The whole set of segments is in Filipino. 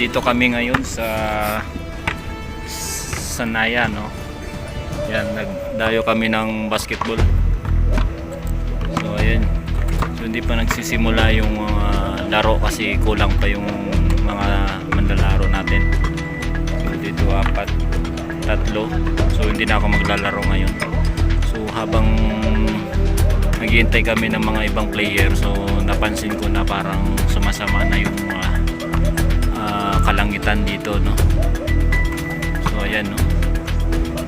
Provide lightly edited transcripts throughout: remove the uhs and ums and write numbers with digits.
dito kami ngayon sa Sanaya, no? Yan, nagdayo kami ng basketball. So ayun. So hindi pa nagsisimula yung laro kasi kulang pa yung mga manlalaro natin. So dito 4, 3. So hindi na ako maglalaro ngayon. So habang naghihintay kami ng mga ibang player, so napansin ko na parang sumasama na yung kalangitan dito, no? So ayan, no?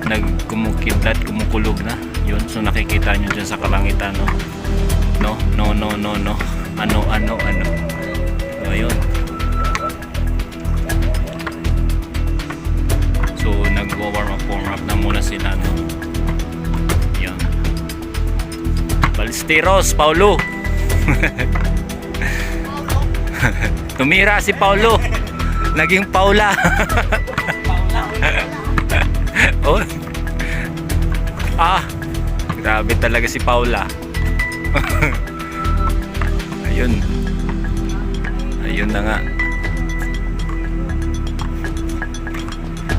Nagkumukidlat, kumukulog na yun. So nakikita nyo dyan sa kalangitan, no? No. Ano. So ayun. So nag-warm up na muna sila, no? Yan. Ballesteros, Paulo. Tumira si Paulo. Naging Paula. Oh. Grabe talaga si Paula. Ayun na nga.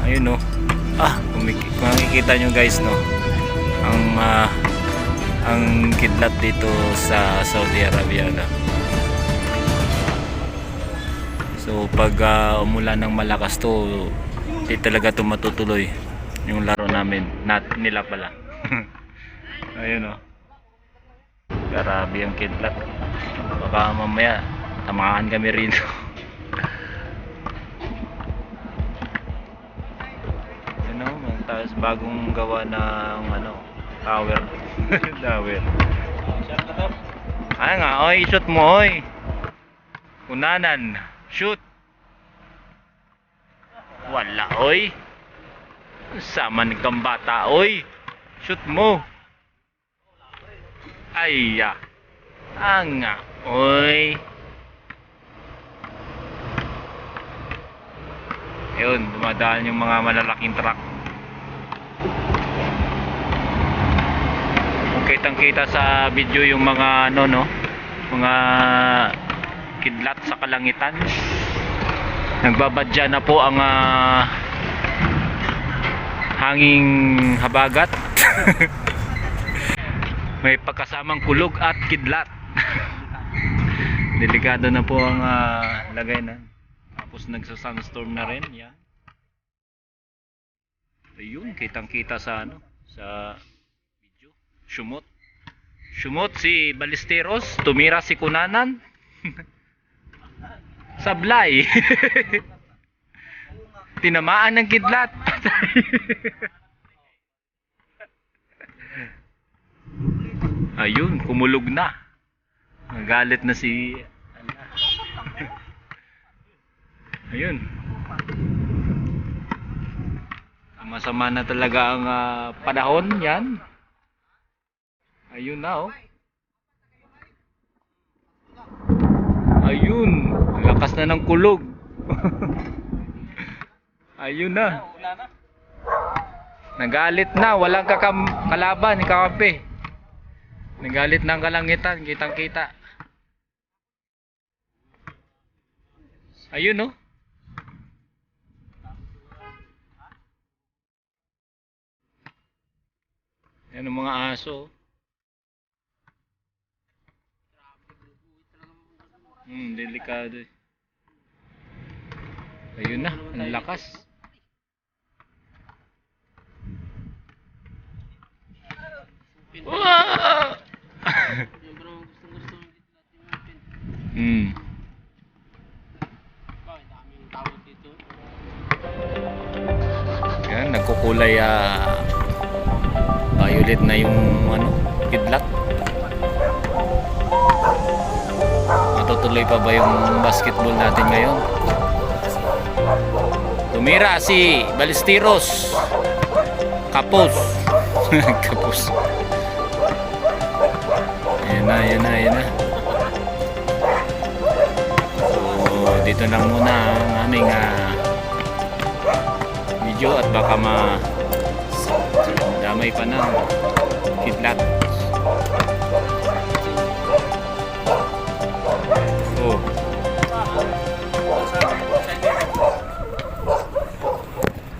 Ayun, no. Kung makikita nyo guys, no, ang kidlat dito sa Saudi Arabia, no? So pag umulan ng malakas to, di talaga ito matutuloy yung laro namin, nila pala. Ayun, oh. Grabe ang kidlat. Baka mamaya tamaan kami rito. Ano, tapos bagong gawa ng tower. Tower. Ay nga, oy, shoot mo, oy. Kunanan, shoot. Wala, oy. Saman kang bata, oy. Shoot mo. Ay, nga, oy. Ayun, dumadaan yung mga malalaking truck. Kitang kita sa video yung mga mga kidlat sa kalangitan. Nagbabadya na po ang hanging habagat. May pagkasamang kulog at kidlat. Delikado na po ang lagay na. Tapos nagsa-sunstorm na rin, yan. Ayun, kitang-kita sa sa video. Shumot si Ballesteros, tumira si Kunanan. Sablay. Tinamaan ng kidlat. Ayun, kumulog na. Nagalit na si ayun. Masama na talaga ang panahon, yan. Ayun na, oh. Ayun, lakas na ng kulog. Ayun na. Nagalit na, walang kalaban, kakampi. Nagalit na ang kalangitan, kitang-kita. Ayun, no? Yan ang mga aso. Delikado. Ayun na, ang lakas. Wow! Yan, nagkukulay violet na yung kidlat. Matutuloy pa ba yung basketball natin ngayon? Tumira si Ballesteros. Kapos. Kapos. Ayan na. So dito lang muna ang aming video at baka damay pa ng kidlat.